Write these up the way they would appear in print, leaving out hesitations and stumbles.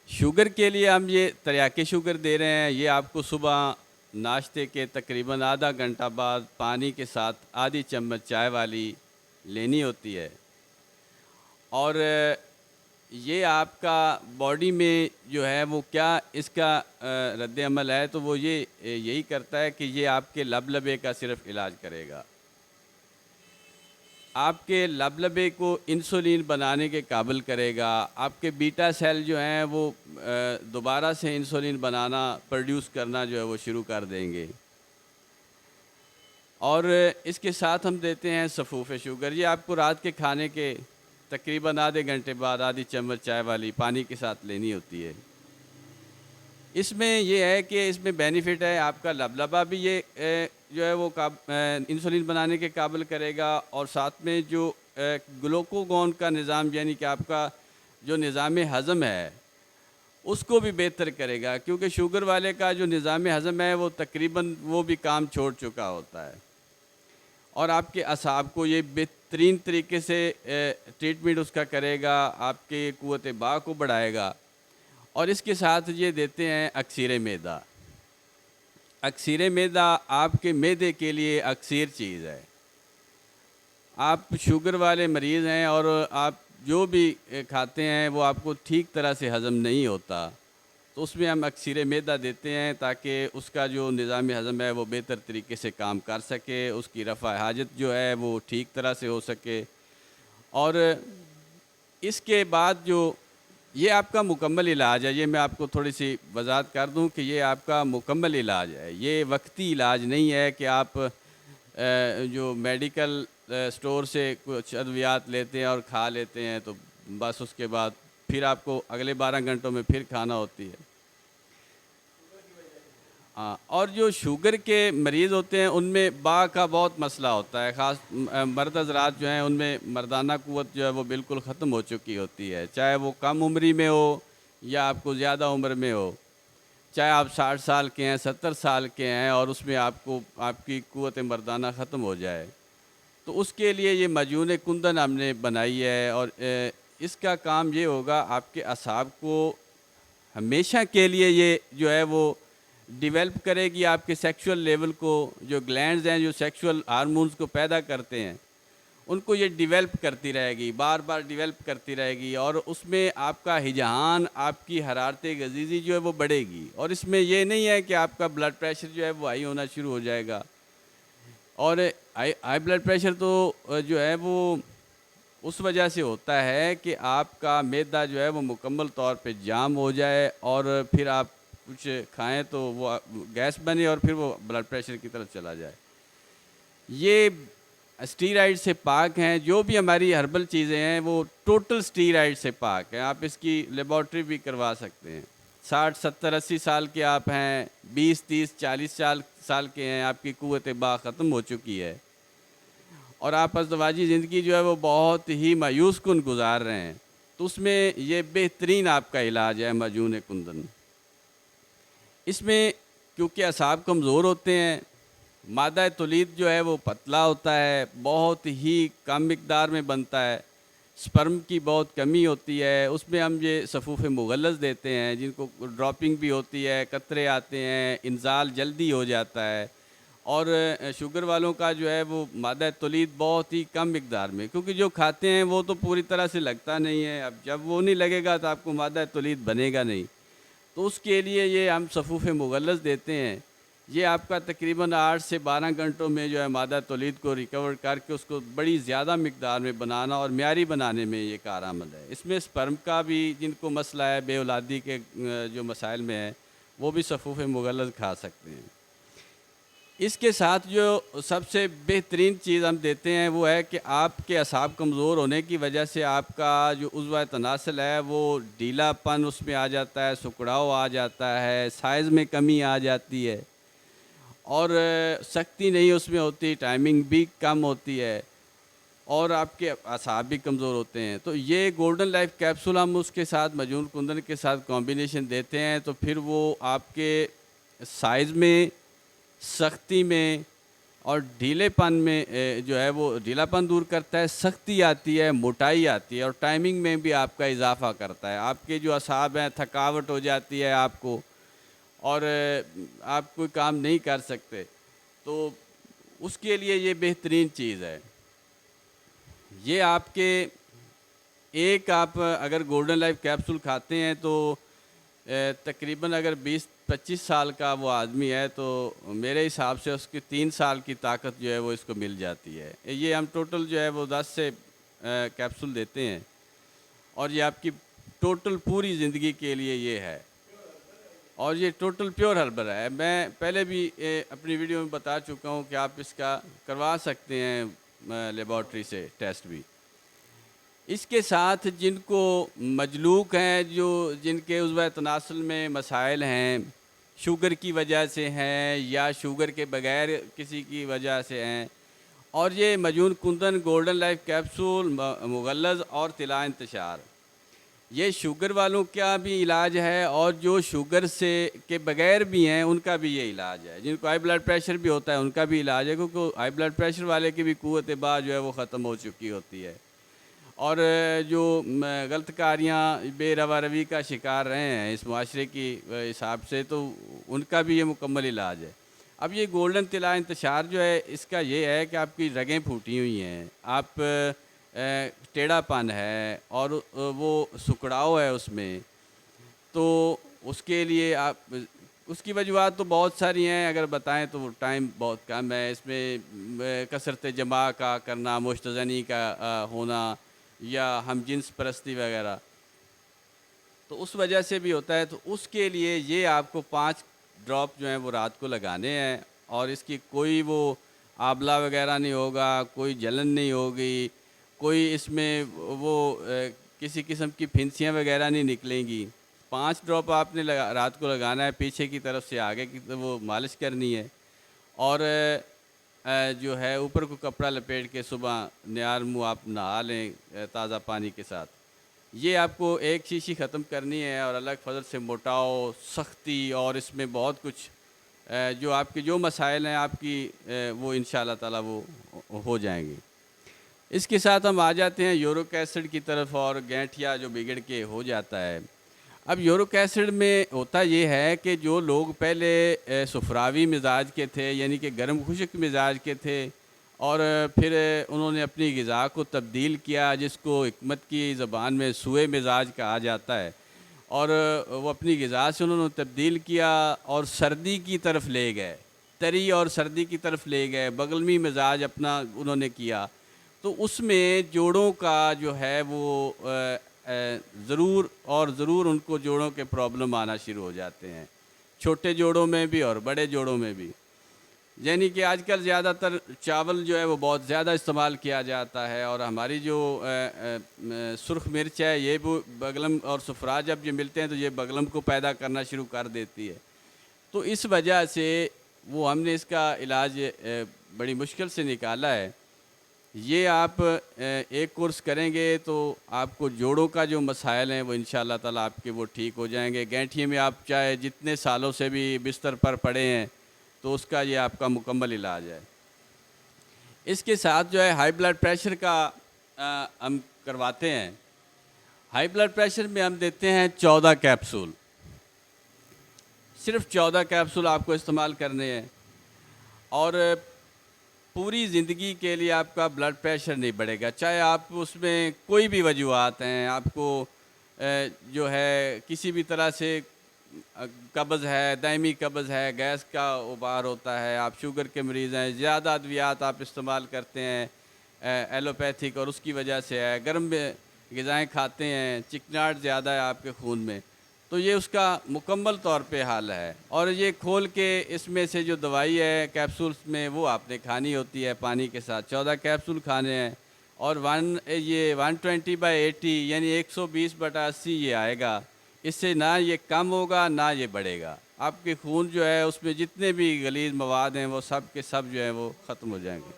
Sugar کے لیے ہم یہ تریاکی شوگر دے رہے ہیں. یہ آپ کو صبح ناشتے کے تقریباً آدھا گھنٹہ بعد پانی کے ساتھ آدھی چمچ چائے والی لینی ہوتی ہے. اور یہ آپ کا باڈی میں جو ہے وہ کیا اس کا رد عمل ہے، تو وہ یہی کرتا ہے کہ یہ آپ کے لبے کا صرف علاج کرے گا. آپ کے لبے کو انسولین بنانے کے قابل کرے گا. آپ کے بیٹا سیل جو ہیں وہ دوبارہ سے انسولین بنانا پروڈیوس کرنا جو ہے وہ شروع کر دیں گے. اور اس کے ساتھ ہم دیتے ہیں صفوف شوگر. یہ آپ کو رات کے کھانے کے تقریباً آدھے گھنٹے بعد آدھی چمچ چائے والی پانی کے ساتھ لینی ہوتی ہے. اس میں یہ ہے کہ اس میں بینیفٹ ہے، آپ کا لبا بھی یہ جو ہے وہ انسولین بنانے کے قابل کرے گا، اور ساتھ میں جو گلوکوگون کا نظام، یعنی کہ آپ کا جو نظام ہضم ہے اس کو بھی بہتر کرے گا، کیونکہ شوگر والے کا جو نظام ہضم ہے وہ تقریباً وہ بھی کام چھوڑ چکا ہوتا ہے. اور آپ کے اعصاب کو یہ بہترین طریقے سے ٹریٹمنٹ اس کا کرے گا، آپ کے قوت باہ کو بڑھائے گا. اور اس کے ساتھ یہ دیتے ہیں اکسیر معدہ. اکسیر معدہ آپ کے معدے کے لیے اکسیر چیز ہے. آپ شوگر والے مریض ہیں اور آپ جو بھی کھاتے ہیں وہ آپ کو ٹھیک طرح سے ہضم نہیں ہوتا، تو اس میں ہم اکسیر معدہ دیتے ہیں تاکہ اس کا جو نظام ہضم ہے وہ بہتر طریقے سے کام کر سکے، اس کی رفع حاجت جو ہے وہ ٹھیک طرح سے ہو سکے. اور اس کے بعد جو یہ آپ کا مکمل علاج ہے، یہ میں آپ کو تھوڑی سی وضاحت کر دوں کہ یہ آپ کا مکمل علاج ہے. یہ وقتی علاج نہیں ہے کہ آپ جو میڈیکل اسٹور سے کچھ ادویات لیتے ہیں اور کھا لیتے ہیں تو بس اس کے بعد پھر آپ کو اگلے 12 گھنٹوں میں پھر کھانا ہوتی ہے. ہاں، اور جو شوگر کے مریض ہوتے ہیں ان میں باہ کا بہت مسئلہ ہوتا ہے. خاص مرد حضرات جو ہیں ان میں مردانہ قوت جو ہے وہ بالکل ختم ہو چکی ہوتی ہے، چاہے وہ کم عمری میں ہو یا آپ کو زیادہ عمر میں ہو. چاہے آپ 60 سال کے ہیں، 70 سال کے ہیں، اور اس میں آپ کی قوت مردانہ ختم ہو جائے، تو اس کے لیے یہ معجون کندن ہم نے بنائی ہے. اور اس کا کام یہ ہوگا، آپ کے اعصاب کو ہمیشہ کے لیے یہ جو ہے وہ ڈیولپ کرے گی. آپ کے سیکشول لیول کو، جو گلینڈز ہیں جو سیکشول ہارمونز کو پیدا کرتے ہیں، ان کو یہ ڈیولپ کرتی رہے گی، بار بار ڈیولپ کرتی رہے گی. اور اس میں آپ کا ہجہان، آپ کی حرارت غذیزی جو ہے وہ بڑھے گی. اور اس میں یہ نہیں ہے کہ آپ کا بلڈ پریشر جو ہے وہ ہائی ہونا شروع ہو جائے گا. اور ہائی بلڈ پریشر تو جو ہے وہ اس وجہ سے ہوتا ہے کہ آپ کا معدہ جو ہے وہ مکمل طور پہ جام ہو جائے، اور پھر آپ کچھ کھائیں تو وہ گیس بنے اور پھر وہ بلڈ پریشر کی طرف چلا جائے. یہ اسٹیرائڈ سے پاک ہیں. جو بھی ہماری ہربل چیزیں ہیں وہ ٹوٹل اسٹیرائڈ سے پاک ہیں. آپ اس کی لیبارٹری بھی کروا سکتے ہیں. 60 70 80 سال کے آپ ہیں، 20 30 40 سال کے ہیں، آپ کی قوت باہ ختم ہو چکی ہے اور آپ ازدواجی زندگی جو ہے وہ بہت ہی مایوس کن گزار رہے ہیں، تو اس میں یہ بہترین آپ کا علاج ہے معجون کندن. اس میں کیونکہ اعصاب کمزور ہوتے ہیں، مادہ تولید جو ہے وہ پتلا ہوتا ہے، بہت ہی کم مقدار میں بنتا ہے، سپرم کی بہت کمی ہوتی ہے. اس میں ہم یہ صفوف مغلظ دیتے ہیں جن کو ڈراپنگ بھی ہوتی ہے، قطرے آتے ہیں، انزال جلدی ہو جاتا ہے. اور شوگر والوں کا جو ہے وہ مادہ تولید بہت ہی کم مقدار میں، کیونکہ جو کھاتے ہیں وہ تو پوری طرح سے لگتا نہیں ہے. اب جب وہ نہیں لگے گا تو آپ کو مادہ تولید بنے گا نہیں. تو اس کے لیے یہ ہم صفوف مغلظ دیتے ہیں. یہ آپ کا تقریباً 8 سے 12 گھنٹوں میں جو ہے مادہ تولید کو ریکور کر کے اس کو بڑی زیادہ مقدار میں بنانا اور معیاری بنانے میں یہ کارآمد ہے. اس میں سپرم کا بھی جن کو مسئلہ ہے، بے اولادی کے جو مسائل میں ہے، وہ بھی صفوف مغلظ کھا سکتے ہیں. اس کے ساتھ جو سب سے بہترین چیز ہم دیتے ہیں وہ ہے کہ آپ کے اعصاب کمزور ہونے کی وجہ سے آپ کا جو عضو تناسل ہے وہ ڈھیلا پن اس میں آ جاتا ہے، سکڑاؤ آ جاتا ہے، سائز میں کمی آ جاتی ہے، اور سختی نہیں اس میں ہوتی، ٹائمنگ بھی کم ہوتی ہے، اور آپ کے اعصاب بھی کمزور ہوتے ہیں. تو یہ گولڈن لائف کیپسول ہم اس کے ساتھ معجون کندن کے ساتھ کمبینیشن دیتے ہیں، تو پھر وہ آپ کے سائز میں، سختی میں اور ڈھیلے پن میں جو ہے وہ ڈھیلا پن دور کرتا ہے، سختی آتی ہے، موٹائی آتی ہے، اور ٹائمنگ میں بھی آپ کا اضافہ کرتا ہے. آپ کے جو اعصاب ہیں تھکاوٹ ہو جاتی ہے آپ کو، اور آپ کوئی کام نہیں کر سکتے، تو اس کے لیے یہ بہترین چیز ہے. یہ آپ کے ایک آپ اگر گولڈن لائف کیپسول کھاتے ہیں تو تقریباً اگر 20-25 سال کا وہ آدمی ہے تو میرے حساب سے اس کی 3 سال کی طاقت جو ہے وہ اس کو مل جاتی ہے. یہ ہم ٹوٹل جو ہے وہ 10 سے کیپسول دیتے ہیں، اور یہ آپ کی ٹوٹل پوری زندگی کے لیے یہ ہے. اور یہ ٹوٹل پیور ہربل ہے. میں پہلے بھی اپنی ویڈیو میں بتا چکا ہوں کہ آپ اس کا کروا سکتے ہیں لیبارٹری سے ٹیسٹ بھی. اس کے ساتھ جن کو مجلوک ہیں، جن کے عضو تناسل میں مسائل ہیں، شوگر کی وجہ سے ہیں یا شوگر کے بغیر کسی کی وجہ سے ہیں، اور یہ مجون کندن گولڈن لائف کیپسول مغلظ اور طلا انتشار، یہ شوگر والوں کا بھی علاج ہے، اور جو شوگر سے کے بغیر بھی ہیں ان کا بھی یہ علاج ہے. جن کو ہائی بلڈ پریشر بھی ہوتا ہے ان کا بھی علاج ہے، کیونکہ ہائی بلڈ پریشر والے کی بھی قوت باہ جو ہے وہ ختم ہو چکی ہوتی ہے، اور جو غلط کاریاں بے روا روی کا شکار رہے ہیں اس معاشرے کی حساب سے، تو ان کا بھی یہ مکمل علاج ہے. اب یہ گولڈن طلا انتشار جو ہے اس کا یہ ہے کہ آپ کی رگیں پھوٹی ہوئی ہیں، آپ ٹیڑھا پن ہے اور وہ سکڑاؤ ہے اس میں، تو اس کے لیے آپ اس کی وجوہات تو بہت ساری ہیں، اگر بتائیں تو ٹائم بہت کم ہے. اس میں کثرت جماع کا کرنا، مشتزنی کا ہونا، یا ہم جنس پرستی وغیرہ، تو اس وجہ سے بھی ہوتا ہے. تو اس کے لیے یہ آپ کو 5 ڈراپ جو ہیں وہ رات کو لگانے ہیں، اور اس کی کوئی وہ آبلہ وغیرہ نہیں ہوگا، کوئی جلن نہیں ہوگی، کوئی اس میں وہ کسی قسم کی پھنسیاں وغیرہ نہیں نکلیں گی. 5 ڈراپ آپ نے رات کو لگانا ہے، پیچھے کی طرف سے آگے کی طرف وہ مالش کرنی ہے، اور جو ہے اوپر کو کپڑا لپیٹ کے صبح نیار منہ آپ نہا لیں تازہ پانی کے ساتھ. یہ آپ کو ایک شیشی ختم کرنی ہے، اور اللہ کے فضل سے موٹاؤ، سختی، اور اس میں بہت کچھ جو آپ کے جو مسائل ہیں آپ کی وہ انشاءاللہ تعالی وہ ہو جائیں گے. اس کے ساتھ ہم آ جاتے ہیں یورک ایسڈ کی طرف، اور گینٹھیا جو بگڑ کے ہو جاتا ہے. اب یورک ایسڈ میں ہوتا یہ ہے کہ جو لوگ پہلے صفراوی مزاج کے تھے، یعنی کہ گرم خشک مزاج کے تھے، اور پھر انہوں نے اپنی غذا کو تبدیل کیا، جس کو حکمت کی زبان میں سوئے مزاج کہا جاتا ہے، اور وہ اپنی غذا سے انہوں نے تبدیل کیا اور سردی کی طرف لے گئے، تری اور سردی کی طرف لے گئے، بغلمی مزاج اپنا انہوں نے کیا. تو اس میں جوڑوں کا جو ہے وہ ضرور ان کو جوڑوں کے پرابلم آنا شروع ہو جاتے ہیں، چھوٹے جوڑوں میں بھی اور بڑے جوڑوں میں بھی. یعنی کہ آج کل زیادہ تر چاول جو ہے وہ بہت زیادہ استعمال کیا جاتا ہے، اور ہماری جو سرخ مرچ ہے یہ بھی بغلم اور صفرا جب یہ ملتے ہیں تو یہ بغلم کو پیدا کرنا شروع کر دیتی ہے. تو اس وجہ سے وہ ہم نے اس کا علاج بڑی مشکل سے نکالا ہے. یہ آپ ایک کورس کریں گے تو آپ کو جوڑوں کا جو مسائل ہیں وہ انشاءاللہ تعالیٰ آپ کے وہ ٹھیک ہو جائیں گے. گینٹھیے میں آپ چاہے جتنے سالوں سے بھی بستر پر پڑے ہیں تو اس کا یہ آپ کا مکمل علاج ہے. اس کے ساتھ جو ہے ہائی بلڈ پریشر کا ہم کرواتے ہیں. ہائی بلڈ پریشر میں ہم دیتے ہیں 14 کیپسول، صرف 14 کیپسول آپ کو استعمال کرنے ہیں، اور پوری زندگی کے لیے آپ کا بلڈ پریشر نہیں بڑھے گا. چاہے آپ اس میں کوئی بھی وجوہات ہیں، آپ کو جو ہے کسی بھی طرح سے قبض ہے، دائمی قبض ہے، گیس کا ابھار ہوتا ہے، آپ شوگر کے مریض ہیں، زیادہ ادویات آپ استعمال کرتے ہیں ایلوپیتھک اور اس کی وجہ سے ہے، گرم غذائیں کھاتے ہیں، چکناہٹ زیادہ ہے آپ کے خون میں، تو یہ اس کا مکمل طور پہ حل ہے. اور یہ کھول کے اس میں سے جو دوائی ہے کیپسولز میں وہ آپ نے کھانی ہوتی ہے پانی کے ساتھ. 14 کیپسول کھانے ہیں، اور یہ 120/80 یعنی 120/80 یہ آئے گا. اس سے نہ یہ کم ہوگا نہ یہ بڑھے گا. آپ کے خون جو ہے اس میں جتنے بھی غلیظ مواد ہیں وہ سب کے سب جو ہیں وہ ختم ہو جائیں گے.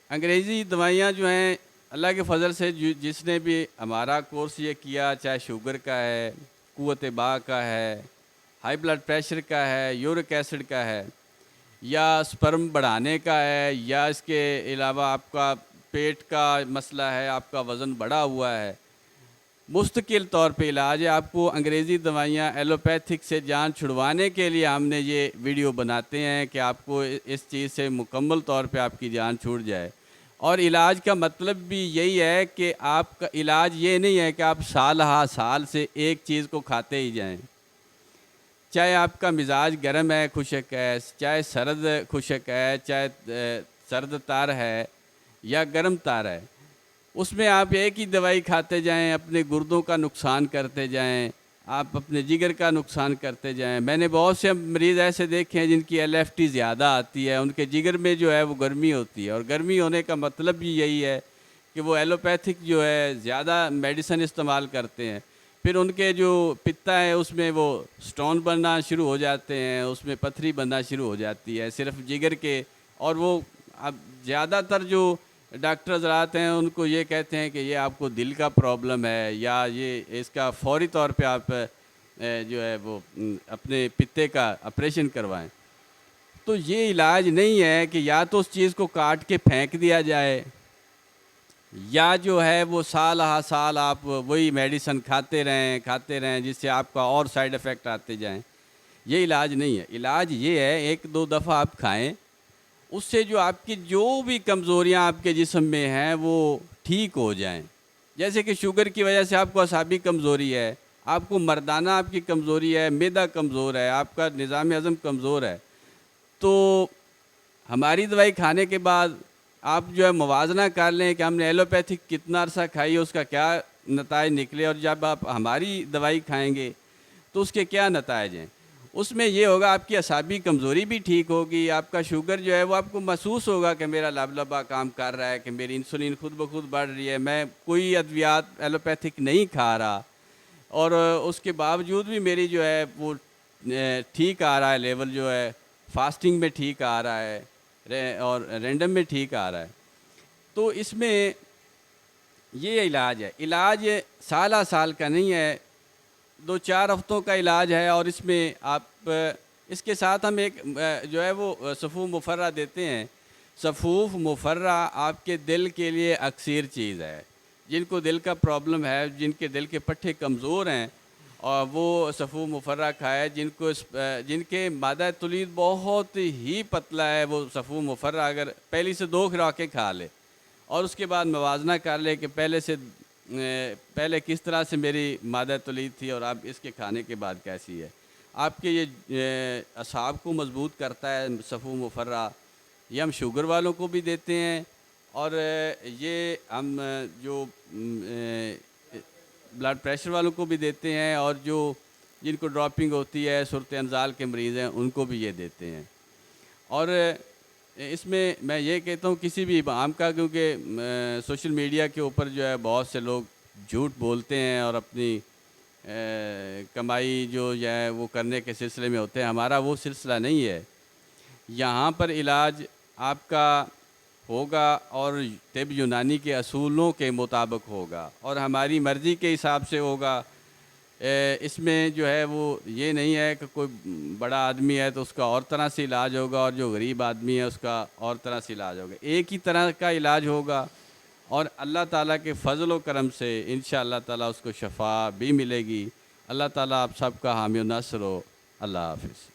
انگریزی دوائیاں جو ہیں اللہ کے فضل سے جس نے بھی ہمارا کورس یہ کیا، چاہے شوگر کا ہے، قوت باہ کا ہے، ہائی بلڈ پریشر کا ہے، یورک ایسڈ کا ہے، یا سپرم بڑھانے کا ہے، یا اس کے علاوہ آپ کا پیٹ کا مسئلہ ہے، آپ کا وزن بڑھا ہوا ہے، مستقل طور پہ علاج ہے۔ آپ کو انگریزی دوائیاں ایلوپیتھک سے جان چھڑوانے کے لیے ہم نے یہ ویڈیو بناتے ہیں کہ آپ کو اس چیز سے مکمل طور پہ آپ کی جان چھوٹ جائے۔ اور علاج کا مطلب بھی یہی ہے کہ آپ کا علاج یہ نہیں ہے کہ آپ سال ہا سال سے ایک چیز کو کھاتے ہی جائیں۔ چاہے آپ کا مزاج گرم ہے، خشک ہے، چاہے سرد خشک ہے، چاہے سرد تار ہے یا گرم تار ہے، اس میں آپ ایک ہی دوائی کھاتے جائیں، اپنے گردوں کا نقصان کرتے جائیں، آپ اپنے جگر کا نقصان کرتے جائیں۔ میں نے بہت سے مریض ایسے دیکھے ہیں جن کی LFT زیادہ آتی ہے، ان کے جگر میں جو ہے وہ گرمی ہوتی ہے، اور گرمی ہونے کا مطلب بھی یہی ہے کہ وہ ایلوپیتھک جو ہے زیادہ میڈیسن استعمال کرتے ہیں۔ پھر ان کے جو پتا ہے اس میں وہ سٹون بننا شروع ہو جاتے ہیں، اس میں پتھری بننا شروع ہو جاتی ہے صرف جگر کے۔ اور وہ اب زیادہ تر جو ڈاکٹر حضرات ہیں ان کو یہ کہتے ہیں کہ یہ آپ کو دل کا پرابلم ہے، یا یہ اس کا فوری طور پہ آپ جو ہے وہ اپنے پتے کا آپریشن کروائیں۔ تو یہ علاج نہیں ہے کہ یا تو اس چیز کو کاٹ کے پھینک دیا جائے، یا جو ہے وہ سال ہا سال آپ وہی میڈیسن کھاتے رہیں جس سے آپ کا اور سائیڈ ایفیکٹ آتے جائیں۔ یہ علاج نہیں ہے۔ علاج یہ ہے ایک دو دفعہ آپ کھائیں، اس سے جو آپ کی جو بھی کمزوریاں آپ کے جسم میں ہیں وہ ٹھیک ہو جائیں۔ جیسے کہ شوگر کی وجہ سے آپ کو اعصابی کمزوری ہے، آپ کو مردانہ آپ کی کمزوری ہے، معدہ کمزور ہے، آپ کا نظام ہضم کمزور ہے، تو ہماری دوائی کھانے کے بعد آپ جو ہے موازنہ کر لیں کہ ہم نے ایلوپیتھک کتنا عرصہ کھائی ہے، اس کا کیا نتائج نکلے، اور جب آپ ہماری دوائی کھائیں گے تو اس کے کیا نتائج ہیں۔ اس میں یہ ہوگا آپ کی اعصابی کمزوری بھی ٹھیک ہوگی، آپ کا شوگر جو ہے وہ آپ کو محسوس ہوگا کہ میرا لبا کام کر رہا ہے، کہ میری انسولین خود بخود بڑھ رہی ہے، میں کوئی ادویات ایلوپیتھک نہیں کھا رہا، اور اس کے باوجود بھی میری جو ہے وہ ٹھیک آ رہا ہے، لیول جو ہے فاسٹنگ میں ٹھیک آ رہا ہے اور رینڈم میں ٹھیک آ رہا ہے۔ تو اس میں یہ علاج ہے۔ علاج سالہ سال کا نہیں ہے، 2-4 ہفتوں کا علاج ہے، اور اس میں آپ اس کے ساتھ ہم ایک جو ہے وہ صفوف مفرہ دیتے ہیں۔ صفوف مفرہ آپ کے دل کے لیے اکسیر چیز ہے۔ جن کو دل کا پرابلم ہے، جن کے دل کے پٹھے کمزور ہیں، اور وہ صفوف مفرہ کھائے، جن کے معدہ تولید بہت ہی پتلا ہے، وہ صفوف مفرہ اگر پہلی سے 2 خوراکیں کھا لے اور اس کے بعد موازنہ کر لے کہ پہلے کس طرح سے میری معدہ تولید تھی اور اب اس کے کھانے کے بعد کیسی ہے، آپ کے یہ اعصاب کو مضبوط کرتا ہے صفوف مفرہ۔ یہ ہم شوگر والوں کو بھی دیتے ہیں، اور یہ ہم جو بلڈ پریشر والوں کو بھی دیتے ہیں، اور جن کو ڈراپنگ ہوتی ہے، صورت انزال کے مریض ہیں، ان کو بھی یہ دیتے ہیں۔ اور اس میں میں یہ کہتا ہوں کسی بھی عام کا، کیونکہ سوشل میڈیا کے اوپر جو ہے بہت سے لوگ جھوٹ بولتے ہیں اور اپنی کمائی جو ہے وہ کرنے کے سلسلے میں ہوتے ہیں۔ ہمارا وہ سلسلہ نہیں ہے۔ یہاں پر علاج آپ کا ہوگا اور طب یونانی کے اصولوں کے مطابق ہوگا، اور ہماری مرضی کے حساب سے ہوگا۔ اس میں جو ہے وہ یہ نہیں ہے کہ کوئی بڑا آدمی ہے تو اس کا اور طرح سے علاج ہوگا، اور جو غریب آدمی ہے اس کا اور طرح سے علاج ہوگا۔ ایک ہی طرح کا علاج ہوگا، اور اللہ تعالیٰ کے فضل و کرم سے انشاءاللہ تعالیٰ اس کو شفا بھی ملے گی۔ اللہ تعالیٰ آپ سب کا حامی و ناصر ہو۔ اللہ حافظ۔